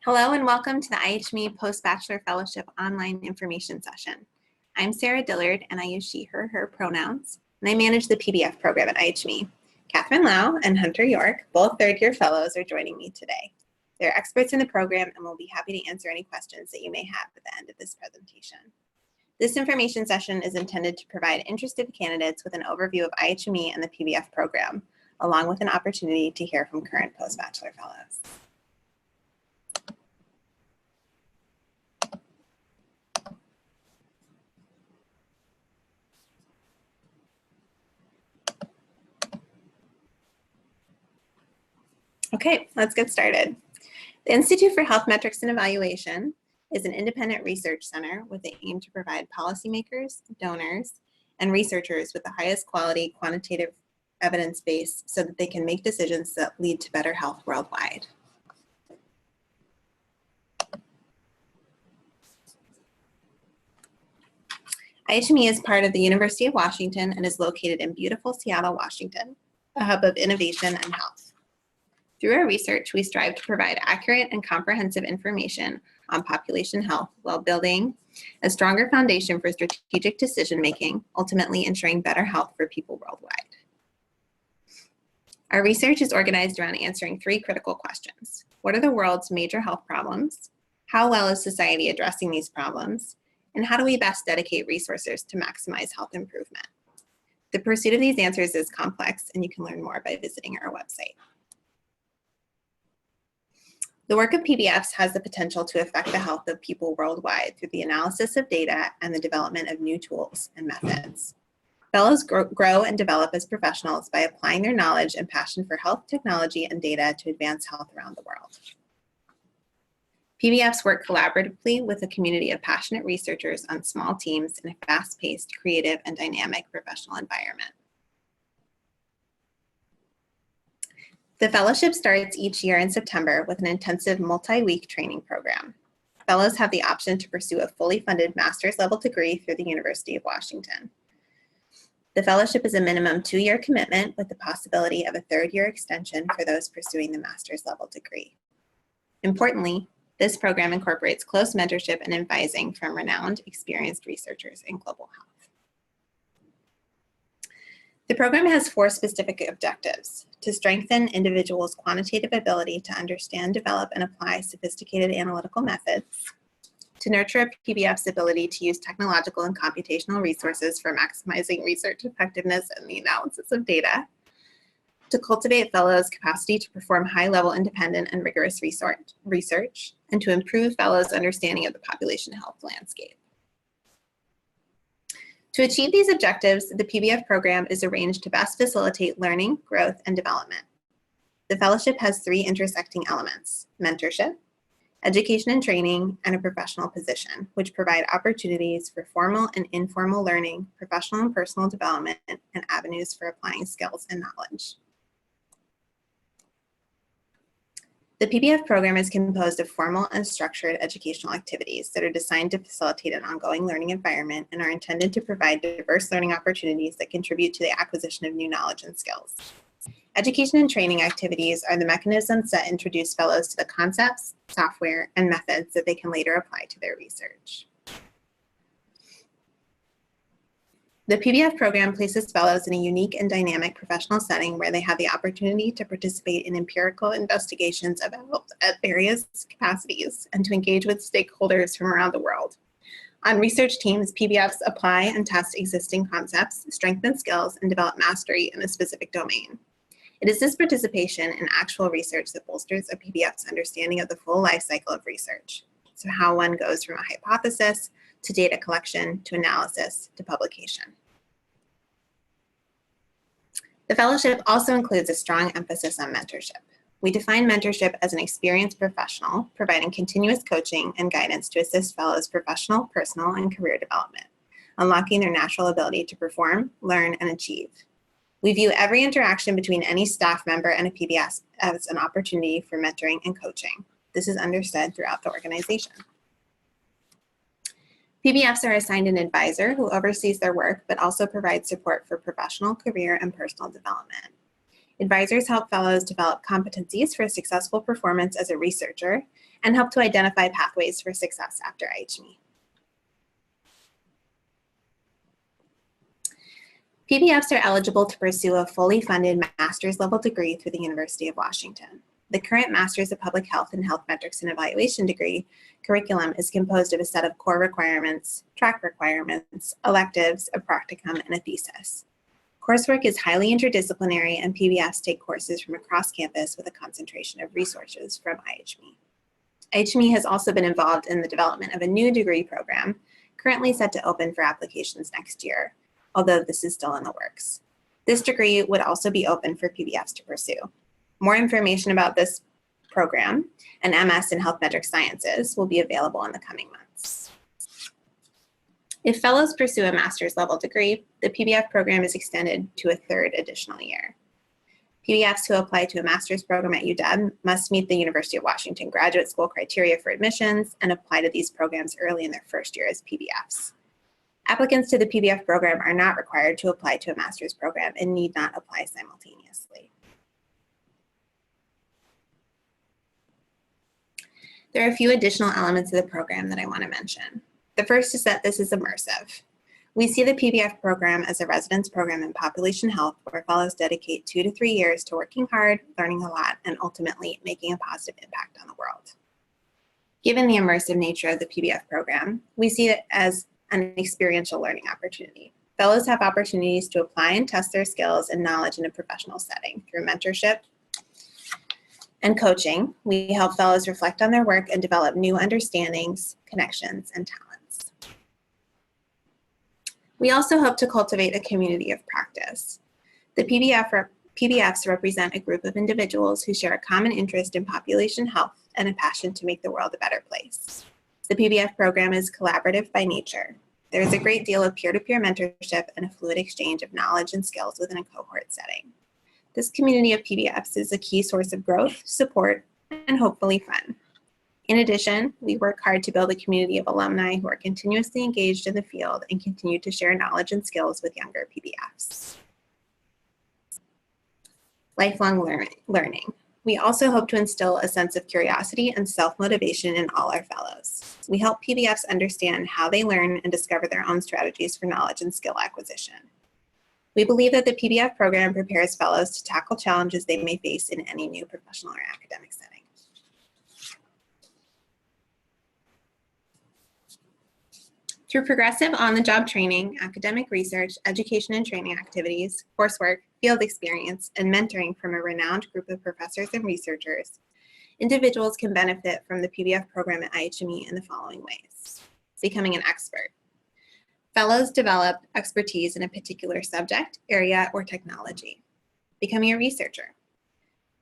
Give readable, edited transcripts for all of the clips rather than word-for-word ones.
Hello and welcome to the IHME Post-Bachelor Fellowship online information session. I'm Sarah Dillard and I use she, her pronouns, and I manage the PBF program at IHME. Catherine Lau and Hunter York, both third-year fellows, are joining me today. They're experts in the program and will be happy to answer any questions that you may have at the end of this presentation. This information session is intended to provide interested candidates with an overview of IHME and the PBF program, along with an opportunity to hear from current post-bachelor fellows. Okay, let's get started. The Institute for Health Metrics and Evaluation is an independent research center with the aim to provide policymakers, donors, and researchers with the highest quality quantitative evidence base so that they can make decisions that lead to better health worldwide. IHME is part of the University of Washington and is located in beautiful Seattle, Washington, a hub of innovation and health. Through our research, we strive to provide accurate and comprehensive information on population health while building a stronger foundation for strategic decision-making, ultimately ensuring better health for people worldwide. Our research is organized around answering three critical questions. What are the world's major health problems? How well is society addressing these problems? And how do we best dedicate resources to maximize health improvement? The pursuit of these answers is complex, and you can learn more by visiting our website. The work of PBFs has the potential to affect the health of people worldwide through the analysis of data and the development of new tools and methods. Fellows grow and develop as professionals by applying their knowledge and passion for health technology and data to advance health around the world. PBFs work collaboratively with a community of passionate researchers on small teams in a fast-paced, creative, and dynamic professional environment. The fellowship starts each year in September with an intensive multi-week training program. Fellows have the option to pursue a fully funded master's level degree through the University of Washington. The fellowship is a minimum 2-year commitment with the possibility of a 3rd-year extension for those pursuing the master's level degree. Importantly, this program incorporates close mentorship and advising from renowned, experienced researchers in global health. The program has 4 specific objectives: to strengthen individuals' quantitative ability to understand, develop, and apply sophisticated analytical methods, to nurture a PBF's ability to use technological and computational resources for maximizing research effectiveness and the analysis of data, to cultivate fellows' capacity to perform high-level independent and rigorous research, and to improve fellows' understanding of the population health landscape. To achieve these objectives, the PBF program is arranged to best facilitate learning, growth, and development. The fellowship has 3 intersecting elements: mentorship, education and training, and a professional position, which provide opportunities for formal and informal learning, professional and personal development, and avenues for applying skills and knowledge. The PBF program is composed of formal and structured educational activities that are designed to facilitate an ongoing learning environment and are intended to provide diverse learning opportunities that contribute to the acquisition of new knowledge and skills. Education and training activities are the mechanisms that introduce fellows to the concepts, software, and methods that they can later apply to their research. The PBF program places fellows in a unique and dynamic professional setting where they have the opportunity to participate in empirical investigations of health at various capacities and to engage with stakeholders from around the world. On research teams, PBFs apply and test existing concepts, strengthen skills, and develop mastery in a specific domain. It is this participation in actual research that bolsters a PBF's understanding of the full life cycle of research. So how one goes from a hypothesis to data collection, to analysis, to publication. The fellowship also includes a strong emphasis on mentorship. We define mentorship as an experienced professional providing continuous coaching and guidance to assist fellows' professional, personal, and career development, unlocking their natural ability to perform, learn, and achieve. We view every interaction between any staff member and a PBS as an opportunity for mentoring and coaching. This is understood throughout the organization. PBFs are assigned an advisor who oversees their work, but also provides support for professional, career, and personal development. Advisors help fellows develop competencies for successful performance as a researcher and help to identify pathways for success after IHME. PBFs are eligible to pursue a fully funded master's level degree through the University of Washington. The current Master's of Public Health and Health Metrics and Evaluation degree curriculum is composed of a set of core requirements, track requirements, electives, a practicum, and a thesis. Coursework is highly interdisciplinary, and PBFs take courses from across campus with a concentration of resources from IHME. IHME has also been involved in the development of a new degree program, currently set to open for applications next year, although this is still in the works. This degree would also be open for PBFs to pursue. More information about this program and MS in Health Metric Sciences will be available in the coming months. If fellows pursue a master's level degree, the PBF program is extended to a third additional year. PBFs who apply to a master's program at UW must meet the University of Washington graduate school criteria for admissions and apply to these programs early in their first year as PBFs. Applicants to the PBF program are not required to apply to a master's program and need not apply simultaneously. There are a few additional elements of the program that I want to mention. The first is that this is immersive. We see the PBF program as a residence program in population health where fellows dedicate 2 to 3 years to working hard, learning a lot, and ultimately making a positive impact on the world. Given the immersive nature of the PBF program, we see it as an experiential learning opportunity. Fellows have opportunities to apply and test their skills and knowledge in a professional setting through mentorship and coaching. We help fellows reflect on their work and develop new understandings, connections, and talents. We also hope to cultivate a community of practice. The PBFs represent a group of individuals who share a common interest in population health and a passion to make the world a better place. The PBF program is collaborative by nature. There is a great deal of peer-to-peer mentorship and a fluid exchange of knowledge and skills within a cohort setting. This community of PBFs is a key source of growth, support, and hopefully fun. In addition, we work hard to build a community of alumni who are continuously engaged in the field and continue to share knowledge and skills with younger PBFs. Lifelong learning. We also hope to instill a sense of curiosity and self-motivation in all our fellows. We help PBFs understand how they learn and discover their own strategies for knowledge and skill acquisition. We believe that the PBF program prepares fellows to tackle challenges they may face in any new professional or academic setting. Through progressive on-the-job training, academic research, education and training activities, coursework, field experience, and mentoring from a renowned group of professors and researchers, individuals can benefit from the PBF program at IHME in the following ways. Becoming an expert. Fellows develop expertise in a particular subject, area, or technology. Becoming a researcher.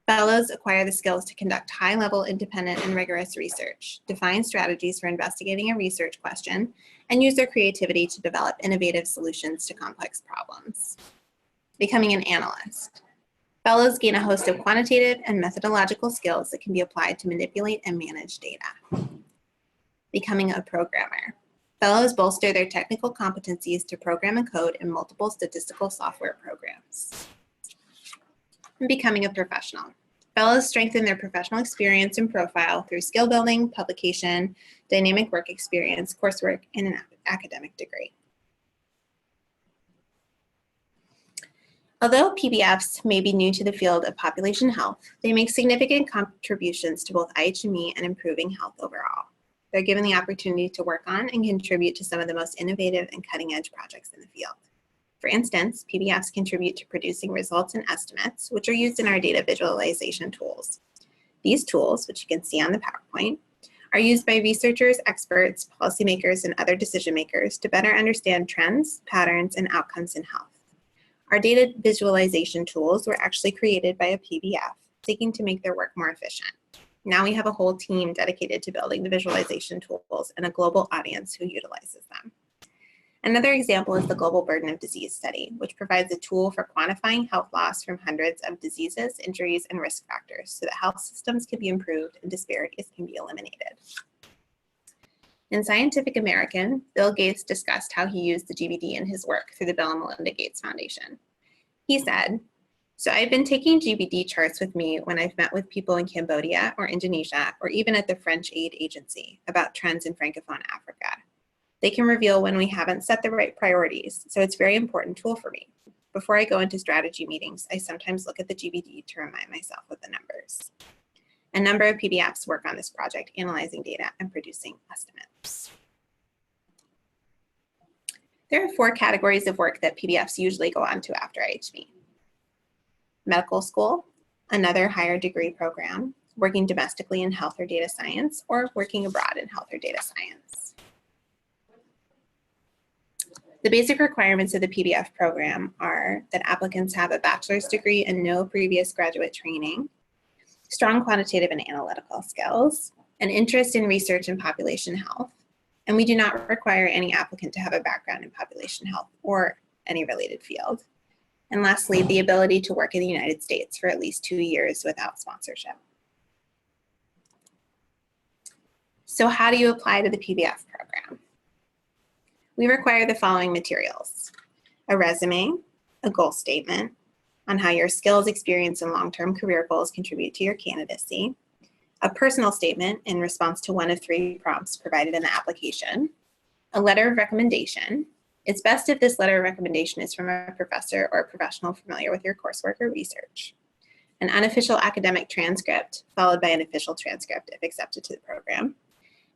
Fellows acquire the skills to conduct high-level, independent, and rigorous research, define strategies for investigating a research question, and use their creativity to develop innovative solutions to complex problems. Becoming an analyst. Fellows gain a host of quantitative and methodological skills that can be applied to manipulate and manage data. Becoming a programmer. Fellows bolster their technical competencies to program and code in multiple statistical software programs. And becoming a professional. Fellows strengthen their professional experience and profile through skill building, publication, dynamic work experience, coursework, and an academic degree. Although PBFs may be new to the field of population health, they make significant contributions to both IHME and improving health overall. They're given the opportunity to work on and contribute to some of the most innovative and cutting-edge projects in the field. For instance, PBFs contribute to producing results and estimates, which are used in our data visualization tools. These tools, which you can see on the PowerPoint, are used by researchers, experts, policymakers, and other decision makers to better understand trends, patterns, and outcomes in health. Our data visualization tools were actually created by a PBF seeking to make their work more efficient. Now we have a whole team dedicated to building the visualization tools and a global audience who utilizes them. Another example is the Global Burden of Disease Study, which provides a tool for quantifying health loss from hundreds of diseases, injuries, and risk factors so that health systems can be improved and disparities can be eliminated. In Scientific American, Bill Gates discussed how he used the GBD in his work through the Bill and Melinda Gates Foundation. He said, So I've been taking GBD charts with me when I've met with people in Cambodia or Indonesia, or even at the French Aid Agency about trends in Francophone Africa. They can reveal when we haven't set the right priorities, so it's a very important tool for me. Before I go into strategy meetings, I sometimes look at the GBD to remind myself of the numbers. A number of PBFs work on this project, analyzing data and producing estimates. There are 4 categories of work that PBFs usually go on to after IHB. Medical school, another higher degree program, working domestically in health or data science, or working abroad in health or data science. The basic requirements of the PBF program are that applicants have a bachelor's degree and no previous graduate training, strong quantitative and analytical skills, an interest in research and population health, and we do not require any applicant to have a background in population health or any related field. And lastly, the ability to work in the United States for at least 2 years without sponsorship. So how do you apply to the PBF program? We require the following materials: a resume, a goal statement on how your skills, experience, and long-term career goals contribute to your candidacy, a personal statement in response to one of 3 prompts provided in the application, a letter of recommendation. It's best if this letter of recommendation is from a professor or a professional familiar with your coursework or research, an unofficial academic transcript followed by an official transcript if accepted to the program,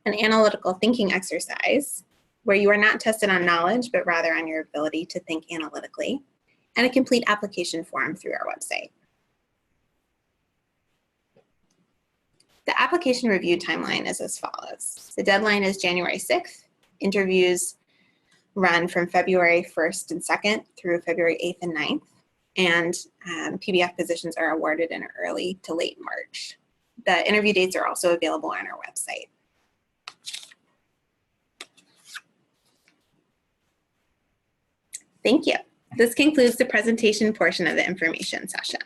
an analytical thinking exercise where you are not tested on knowledge, but rather on your ability to think analytically, and a complete application form through our website. The application review timeline is as follows. The deadline is January 6th. Interviews run from February 1st and 2nd through February 8th and 9th. And PBF positions are awarded in early to late March. The interview dates are also available on our website. Thank you. This concludes the presentation portion of the information session.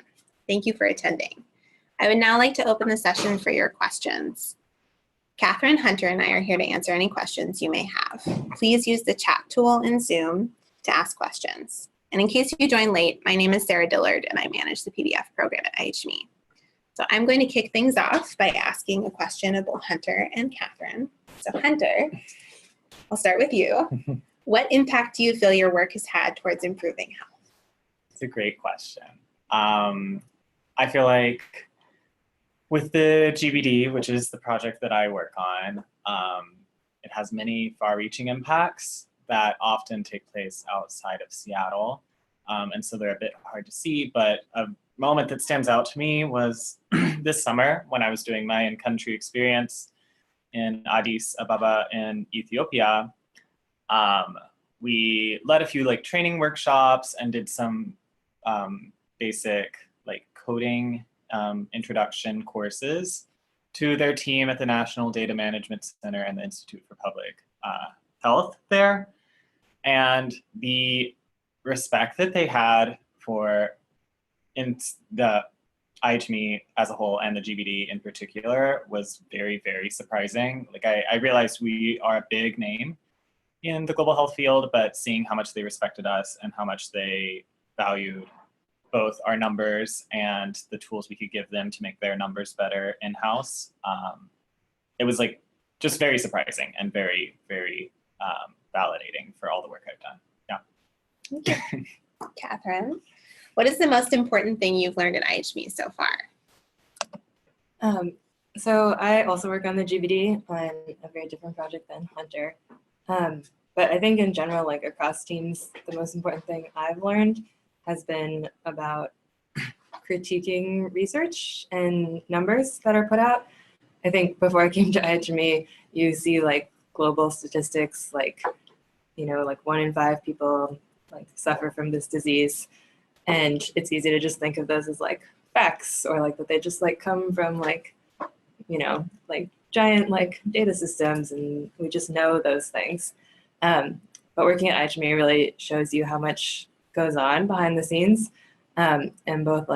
Thank you for attending. I would now like to open the session for your questions. Catherine, Hunter, and I are here to answer any questions you may have. Please use the chat tool in Zoom to ask questions. And in case you joined late, my name is Sarah Dillard and I manage the PBF program at IHME. So I'm going to kick things off by asking a question of both Hunter and Catherine. So Hunter, I'll start with you. What impact do you feel your work has had towards improving health? It's a great question. I feel like with the GBD, which is the project that I work on, it has many far-reaching impacts that often take place outside of Seattle. And so they're a bit hard to see, but a moment that stands out to me was this summer when I was doing my in-country experience in Addis Ababa in Ethiopia. We led a few training workshops and did some basic coding introduction courses to their team at the National Data Management Center and the Institute for Public Health there. And the respect that they had for the IHME as a whole and the GBD in particular was very, very surprising. I realized we are a big name in the global health field, but seeing how much they respected us and how much they valued both our numbers and the tools we could give them to make their numbers better in-house. It was just very surprising and very, very validating for all the work I've done. Yeah. Thank you. Catherine, what is the most important thing you've learned at IHME so far? So I also work on the GBD on a very different project than Hunter. But I think in general, across teams, the most important thing I've learned has been about critiquing research and numbers that are put out. I think before I came to IHME, you see global statistics, 1 in 5 people suffer from this disease. And it's easy to just think of those as facts, or that they just come from giant data systems, and we just know those things. But working at IHME really shows you how much goes on behind the scenes, and both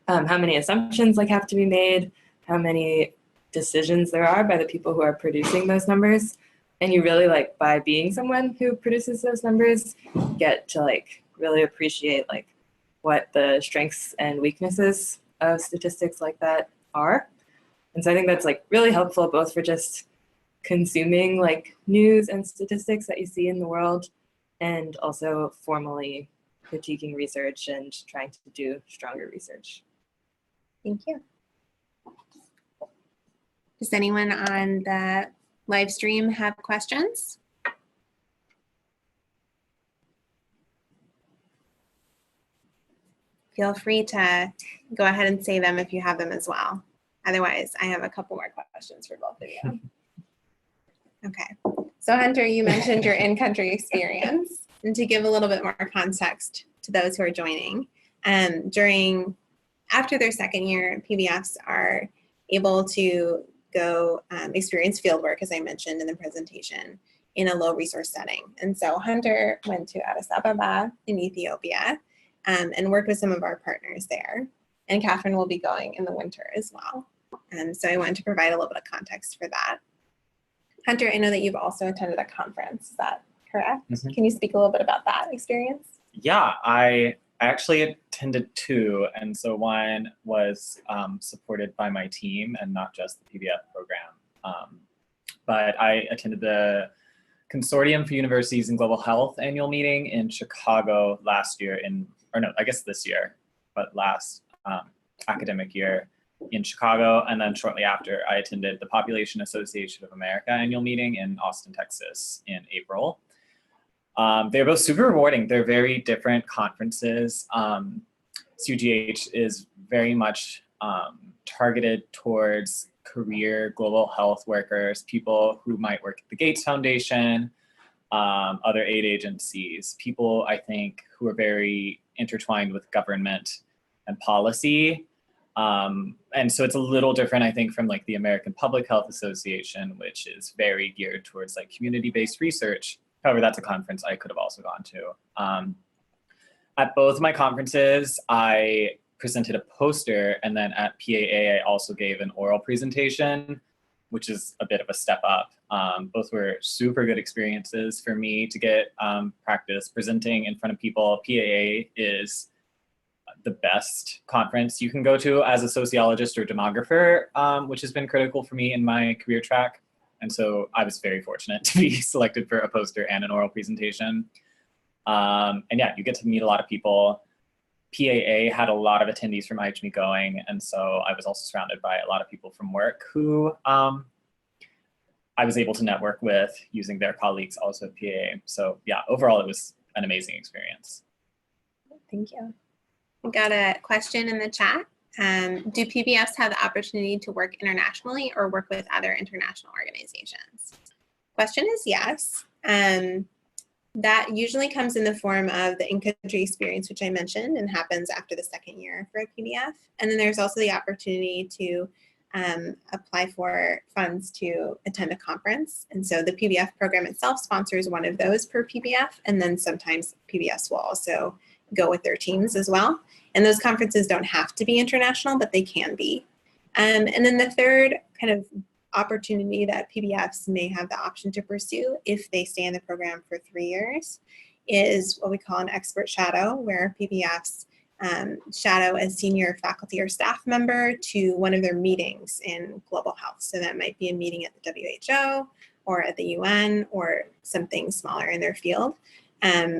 how many assumptions have to be made, how many decisions there are by the people who are producing those numbers. And you really by being someone who produces those numbers, get to really appreciate what the strengths and weaknesses of statistics like that are. And so I think that's like really helpful both for just consuming like news and statistics that you see in the world, and also formally critiquing research and trying to do stronger research. Thank you. Does anyone on the live stream have questions? Feel free to go ahead and say them if you have them as well. Otherwise, I have a couple more questions for both of you. Okay, so Hunter, you mentioned your in-country experience, and to give a little bit more context to those who are joining, after their second year, PBFs are able to go experience fieldwork, as I mentioned in the presentation, in a low resource setting. And so Hunter went to Addis Ababa in Ethiopia and worked with some of our partners there. And Catherine will be going in the winter as well. And so I wanted to provide a little bit of context for that. Hunter, I know that you've also attended a conference, is that correct? Mm-hmm. Can you speak a little bit about that experience? Yeah, I actually attended two, and so one was supported by my team and not just the PBF program. But I attended the Consortium for Universities in Global Health annual meeting in Chicago last year, this year, but last academic year in Chicago. And then shortly after, I attended the Population Association of America annual meeting in Austin, Texas in April. They're both super rewarding. They're very different conferences. CUGH is very much targeted towards career global health workers, people who might work at the Gates Foundation, other aid agencies, people I think who are very intertwined with government and policy. And so it's a little different, I think, from like the American Public Health Association, which is very geared towards like community-based research. However, that's a conference I could have also gone to. At both of my conferences, I presented a poster, and then at PAA, I also gave an oral presentation, which is a bit of a step up. Both were super good experiences for me to get practice presenting in front of people. PAA is the best conference you can go to as a sociologist or demographer, which has been critical for me in my career track. And so I was very fortunate to be selected for a poster and an oral presentation. And yeah, you get to meet a lot of people. PAA had a lot of attendees from IHME going, and so I was also surrounded by a lot of people from work who I was able to network with using their colleagues also at PAA. So yeah, overall it was an amazing experience. Thank you. We got a question in the chat. Do PBFs have the opportunity to work internationally or work with other international organizations? Question is yes. That usually comes in the form of the in-country experience, which I mentioned, and happens after the second year for a PBF. And then there's also the opportunity to apply for funds to attend a conference. And so the PBF program itself sponsors one of those per PBF, and then sometimes PBS will also go with their teams as well. And those conferences don't have to be international, but they can be. And then the third kind of opportunity that PBFs may have the option to pursue if they stay in the program for 3 years is what we call an expert shadow, where PBFs shadow a senior faculty or staff member to one of their meetings in global health. So that might be a meeting at the WHO or at the UN or something smaller in their field,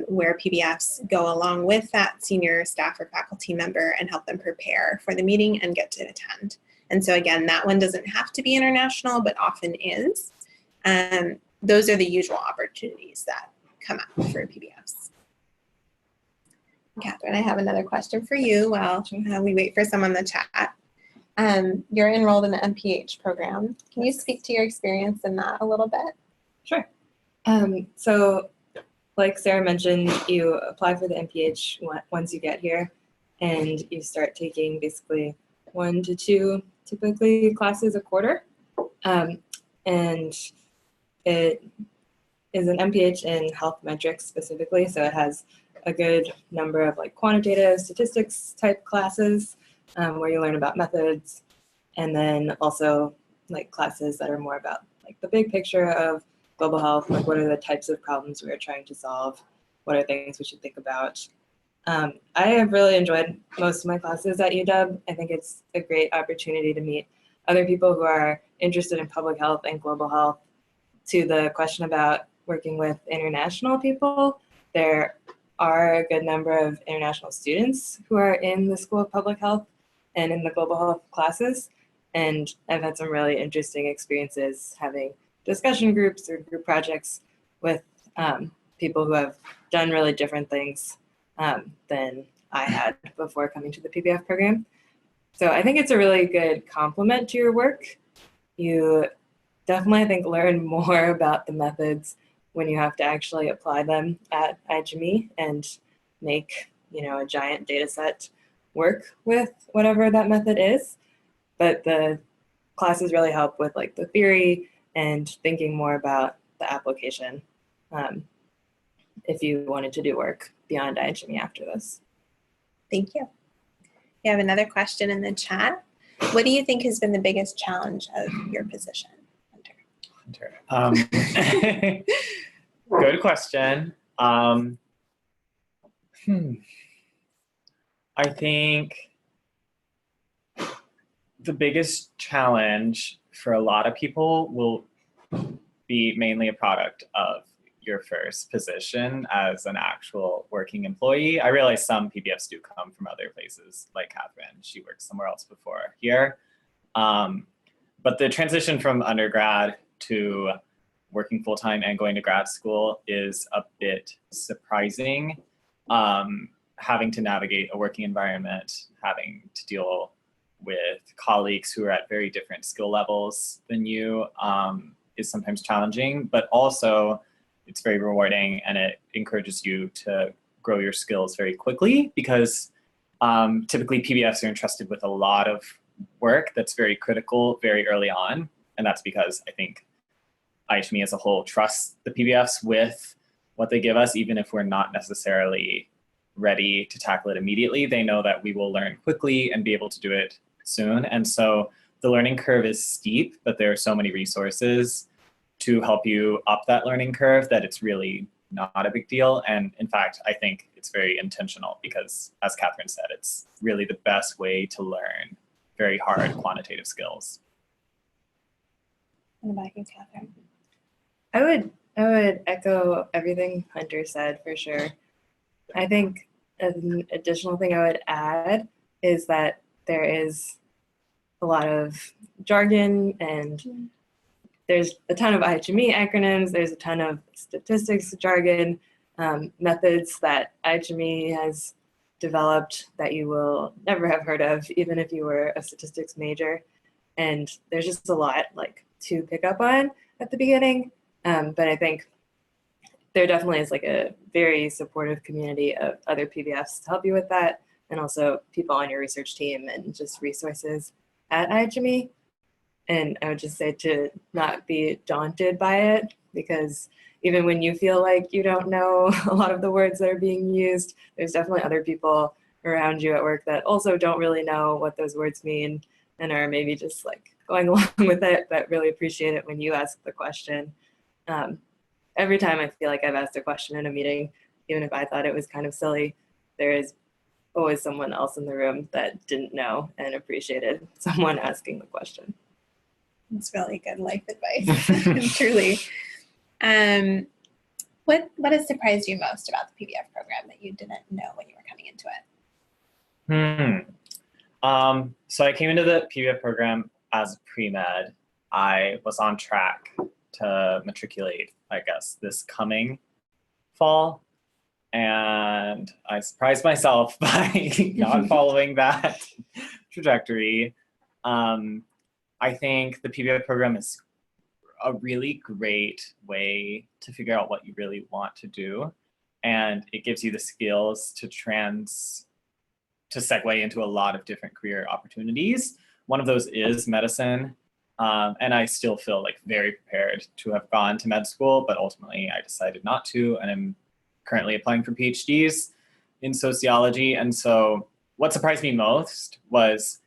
where PBFs go along with that senior staff or faculty member and help them prepare for the meeting and get to attend. And so again, that one doesn't have to be international, but often is. Those are the usual opportunities that come up for PBFs. Catherine, I have another question for you while we wait for some on the chat. You're enrolled in the MPH program. Can you speak to your experience in that a little bit? Sure. So like Sarah mentioned, you apply for the MPH once you get here, and you start taking basically 1 to 2 typically classes a quarter. And it is an MPH in health metrics specifically, so it has a good number of like quantitative statistics type classes where you learn about methods, and then also like classes that are more about like the big picture of global health, like what are the types of problems we are trying to solve, what are things we should think about. I have really enjoyed most of my classes at UW. I think it's a great opportunity to meet other people who are interested in public health and global health. To the question about working with international people, there are a good number of international students who are in the School of Public Health and in the global health classes. And I've had some really interesting experiences having discussion groups or group projects with people who have done really different things than I had before coming to the PBF program. So I think it's a really good complement to your work. You definitely, I think, learn more about the methods when you have to actually apply them at IGME and make, a giant data set work with whatever that method is. But the classes really help with like the theory and thinking more about the application if you wanted to do work beyond IGME after this. Thank you. We have another question in the chat. What do you think has been the biggest challenge of your position, Hunter? Good question. I think the biggest challenge for a lot of people will be mainly a product of your first position as an actual working employee. I realize some PBFs do come from other places, like Catherine. She worked somewhere else before here. But the transition from undergrad to working full-time and going to grad school is a bit surprising. Having to navigate a working environment, having to deal with colleagues who are at very different skill levels than you is sometimes challenging, but also it's very rewarding and it encourages you to grow your skills very quickly because typically PBFs are entrusted with a lot of work that's very critical very early on. And that's because I think IHME as a whole trusts the PBFs with what they give us, even if we're not necessarily ready to tackle it immediately. They know that we will learn quickly and be able to do it soon. And so the learning curve is steep, but there are so many resources to help you up that learning curve that it's really not a big deal. And in fact, I think it's very intentional because, as Catherine said, it's really the best way to learn very hard quantitative skills. What about you, Catherine? I would echo everything Hunter said for sure. I think an additional thing I would add is that there is a lot of jargon and there's a ton of IHME acronyms, there's a ton of statistics jargon, methods that IHME has developed that you will never have heard of, even if you were a statistics major. And there's just a lot to pick up on at the beginning. But I think there definitely is a very supportive community of other PBFs to help you with that, and also people on your research team and just resources at IHME. And I would just say to not be daunted by it, because even when you feel like you don't know a lot of the words that are being used, there's definitely other people around you at work that also don't really know what those words mean and are maybe just going along with it, but really appreciate it when you ask the question. Every time I feel like I've asked a question in a meeting, even if I thought it was kind of silly, there is always someone else in the room that didn't know and appreciated someone asking the question. It's really good life advice, truly. What has surprised you most about the PBF program that you didn't know when you were coming into it? So I came into the PBF program as a pre-med. I was on track to matriculate, I guess, this coming fall. And I surprised myself by not following that trajectory. I think the PBF program is a really great way to figure out what you really want to do. And it gives you the skills to segue into a lot of different career opportunities. One of those is medicine. And I still feel very prepared to have gone to med school, but ultimately I decided not to. And I'm currently applying for PhDs in sociology. And so what surprised me most was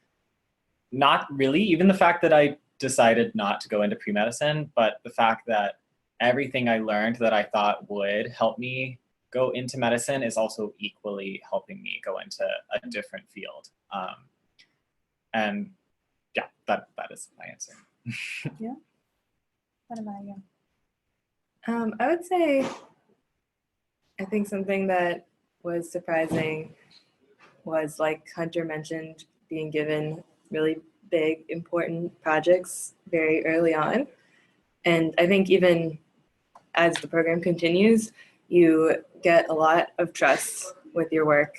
not really even the fact that I decided not to go into pre-medicine, but the fact that everything I learned that I thought would help me go into medicine is also equally helping me go into a different field. And yeah, that is my answer. Yeah. What about you? I would say, I think something that was surprising was, like Hunter mentioned, being given really big, important projects very early on. And I think even as the program continues, you get a lot of trust with your work.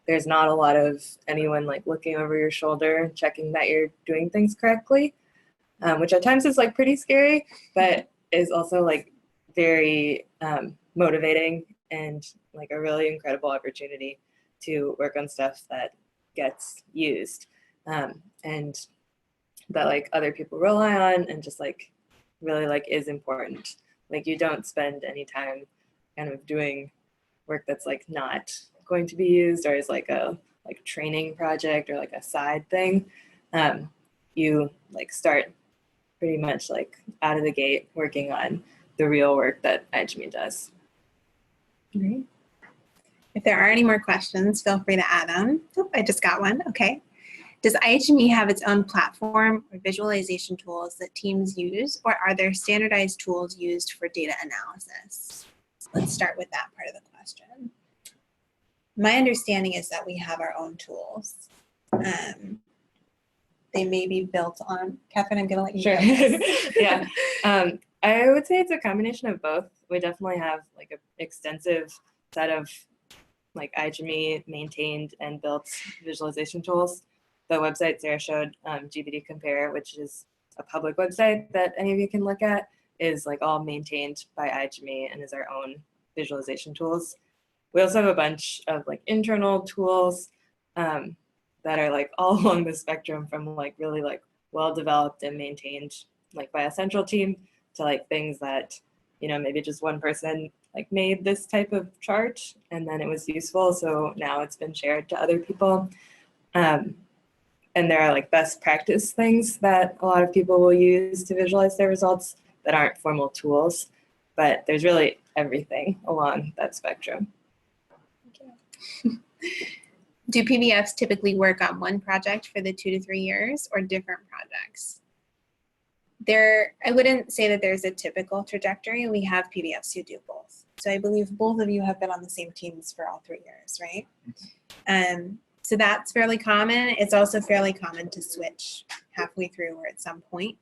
There's not a lot of anyone like looking over your shoulder, checking that you're doing things correctly, which at times is like pretty scary, but is also like very motivating and like a really incredible opportunity to work on stuff that gets used and that like other people rely on and just like really like is important. Like you don't spend any time kind of doing work that's like not going to be used or is like a like training project or like a side thing. You like start pretty much like out of the gate working on the real work that IHME does. Great. If there are any more questions, feel free to add them. Oh, I just got one. Okay. Does IHME have its own platform or visualization tools that teams use, or are there standardized tools used for data analysis? Let's start with that part of the question. My understanding is that we have our own tools. They may be built on, Catherine, I'm going to let you Sure. go this. Yeah. I would say it's a combination of both. We definitely have like an extensive set of like IHME maintained and built visualization tools. The website Sarah showed, GBD Compare, which is a public website that any of you can look at, is like all maintained by IHME and is our own visualization tools. We also have a bunch of like internal tools that are like all along the spectrum from like really like well developed and maintained like by a central team to like things that, you know, maybe just one person like made this type of chart and then it was useful. So now it's been shared to other people. And there are like best practice things that a lot of people will use to visualize their results that aren't formal tools, but there's really everything along that spectrum. Do PBFs typically work on one project for the 2 to 3 years or different projects? I wouldn't say that there's a typical trajectory. We have PBFs who do both. So I believe both of you have been on the same teams for all 3 years, right? So that's fairly common. It's also fairly common to switch halfway through or at some point.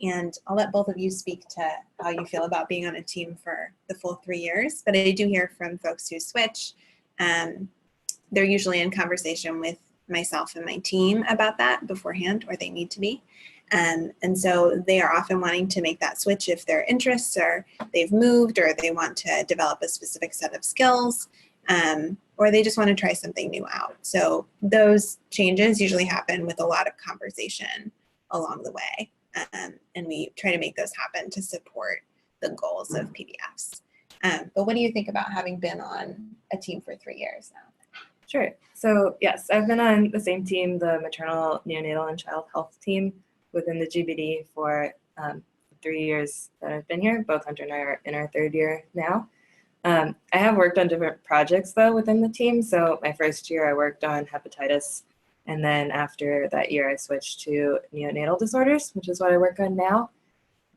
And I'll let both of you speak to how you feel about being on a team for the full 3 years. But I do hear from folks who switch. They're usually in conversation with myself and my team about that beforehand, or they need to be. And so they are often wanting to make that switch if their interests are they've moved or they want to develop a specific set of skills. Or they just want to try something new out. So those changes usually happen with a lot of conversation along the way. And we try to make those happen to support the goals of PBFs. But what do you think about having been on a team for 3 years now? Sure. So yes, I've been on the same team, the maternal, neonatal, and child health team within the GBD for 3 years that I've been here. Both Hunter and I are in our 3rd year now. I have worked on different projects though within the team. So my first year I worked on hepatitis, and then after that year I switched to neonatal disorders, which is what I work on now.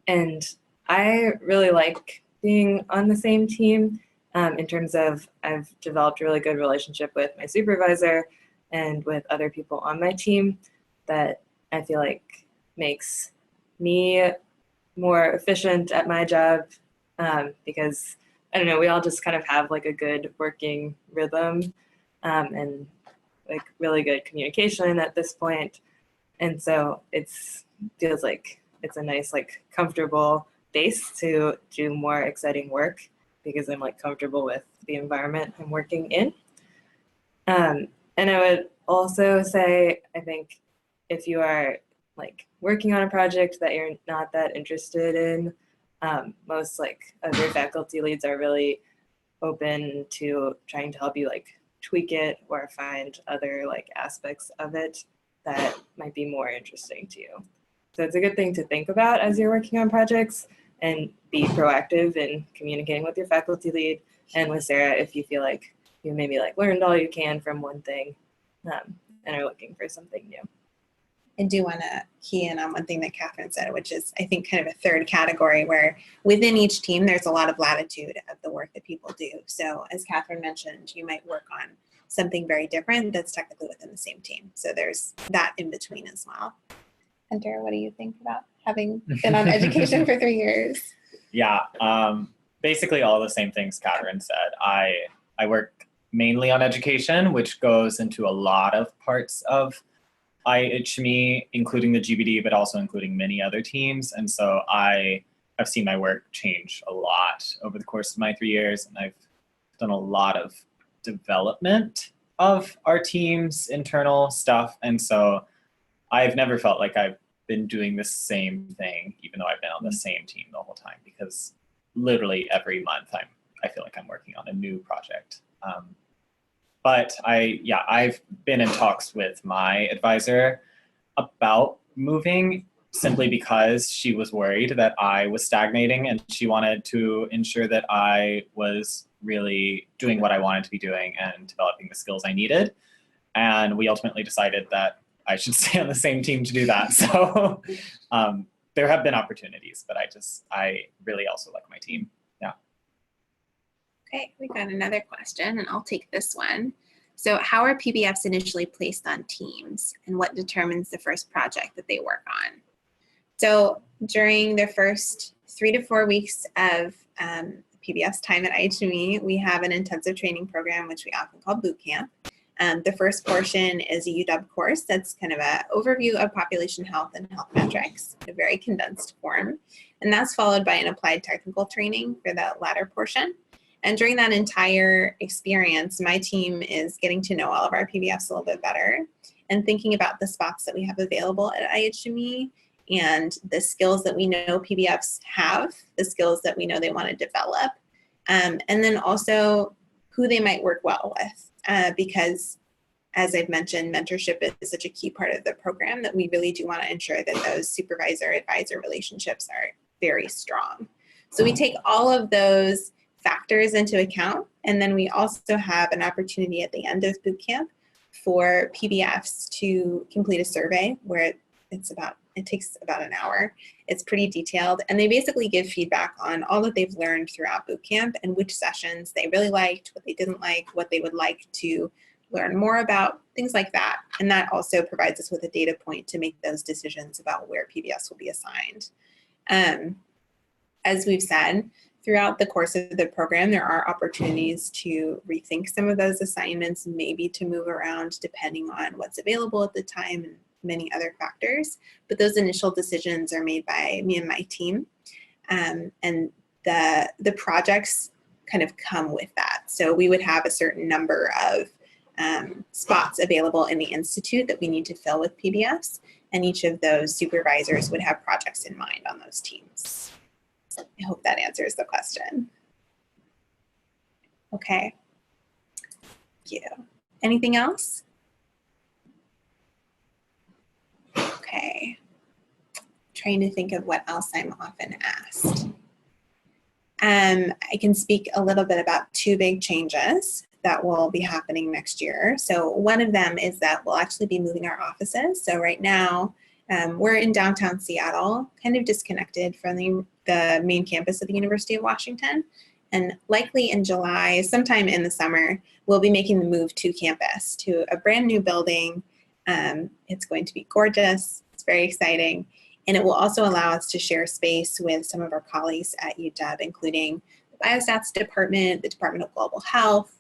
And I really like being on the same team in terms of I've developed a really good relationship with my supervisor and with other people on my team that I feel like makes me more efficient at my job because I don't know, we all just kind of have like a good working rhythm and like really good communication at this point. And so feels like it's a nice, like comfortable base to do more exciting work because I'm like comfortable with the environment I'm working in. And I would also say, I think if you are like working on a project that you're not that interested in, most like of your faculty leads are really open to trying to help you like tweak it or find other like aspects of it that might be more interesting to you. So it's a good thing to think about as you're working on projects and be proactive in communicating with your faculty lead And with Sarah, if you feel like you maybe like learned all you can from one thing and are looking for something new. I do want to key in on one thing that Catherine said, which is, I think, kind of a third category where within each team, there's a lot of latitude of the work that people do. So as Catherine mentioned, you might work on something very different that's technically within the same team. So there's that in between as well. Hunter, what do you think about having been on education for 3 years? Yeah, basically all the same things Catherine said. I work mainly on education, which goes into a lot of parts of IHME, including the GBD, but also including many other teams. And so I've seen my work change a lot over the course of my 3 years, and I've done a lot of development of our team's internal stuff. And so I've never felt like I've been doing the same thing, even though I've been on the same team the whole time, because literally every month I feel like I'm working on a new project. But I've been in talks with my advisor about moving simply because she was worried that I was stagnating, and she wanted to ensure that I was really doing what I wanted to be doing and developing the skills I needed. And we ultimately decided that I should stay on the same team to do that. So there have been opportunities, but I really also like my team. Yeah. Okay, we got another question, and I'll take this one. So how are PBFs initially placed on teams, and what determines the first project that they work on? So during their first 3 to 4 weeks of PBF's time at IHME, we have an intensive training program, which we often call boot camp. The first portion is a UW course that's kind of an overview of population health and health metrics in a very condensed form. And that's followed by an applied technical training for the latter portion. And during that entire experience, my team is getting to know all of our PBFs a little bit better and thinking about the spots that we have available at IHME and the skills that we know PBFs have, the skills that we know they want to develop, and then also who they might work well with. Because as I've mentioned, mentorship is such a key part of the program that we really do want to ensure that those supervisor-advisor relationships are very strong. So we take all of those factors into account, and then we also have an opportunity at the end of boot camp for PBFs to complete a survey where it takes about an hour. It's pretty detailed, and they basically give feedback on all that they've learned throughout boot camp and which sessions they really liked, what they didn't like, what they would like to learn more about, things like that. And that also provides us with a data point to make those decisions about where PBFs will be assigned. As we've said, throughout the course of the program, there are opportunities to rethink some of those assignments, maybe to move around depending on what's available at the time and many other factors. But those initial decisions are made by me and my team. And the projects kind of come with that. So we would have a certain number of spots available in the Institute that we need to fill with PBFs. And each of those supervisors would have projects in mind on those teams. I hope that answers the question. Okay. Thank you. Anything else? Okay. Trying to think of what else I'm often asked. I can speak a little bit about 2 big changes that will be happening next year. So one of them is that we'll actually be moving our offices. So right now, we're in downtown Seattle, kind of disconnected from the main campus of the University of Washington. And likely in July, sometime in the summer, we'll be making the move to campus, to a brand new building. It's going to be gorgeous. It's very exciting. And it will also allow us to share space with some of our colleagues at UW, including the Biostats Department, the Department of Global Health.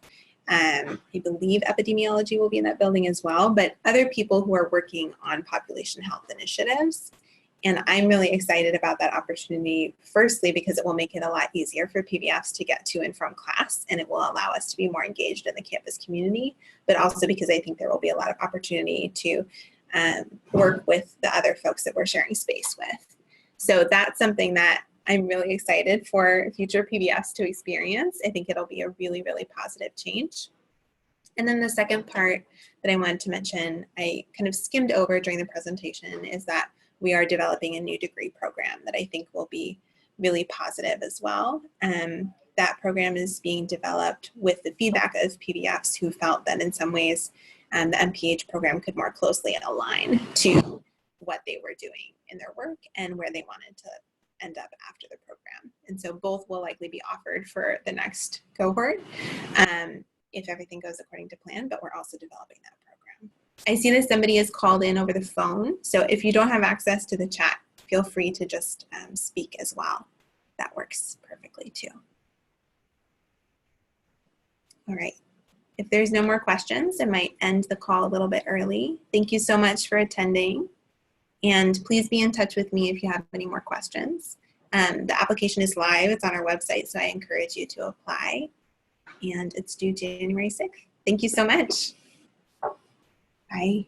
I believe epidemiology will be in that building as well, but other people who are working on population health initiatives. And I'm really excited about that opportunity, firstly, because it will make it a lot easier for PBFs to get to and from class, and it will allow us to be more engaged in the campus community, but also because I think there will be a lot of opportunity to work with the other folks that we're sharing space with. So that's something that I'm really excited for future PBFs to experience. I think it'll be a really, really positive change. And then the second part that I wanted to mention, I kind of skimmed over during the presentation, is that we are developing a new degree program that I think will be really positive as well. that program is being developed with the feedback of PBFs who felt that in some ways the MPH program could more closely align to what they were doing in their work and where they wanted to end up after the program. And so both will likely be offered for the next cohort if everything goes according to plan, but we're also developing that program. I see that somebody is called in over the phone. So if you don't have access to the chat, feel free to just speak as well. That works perfectly too. All right. If there's no more questions, I might end the call a little bit early. Thank you so much for attending. And please be in touch with me if you have any more questions. The application is live. It's on our website, so I encourage you to apply. And it's due January 6th. Thank you so much. Bye.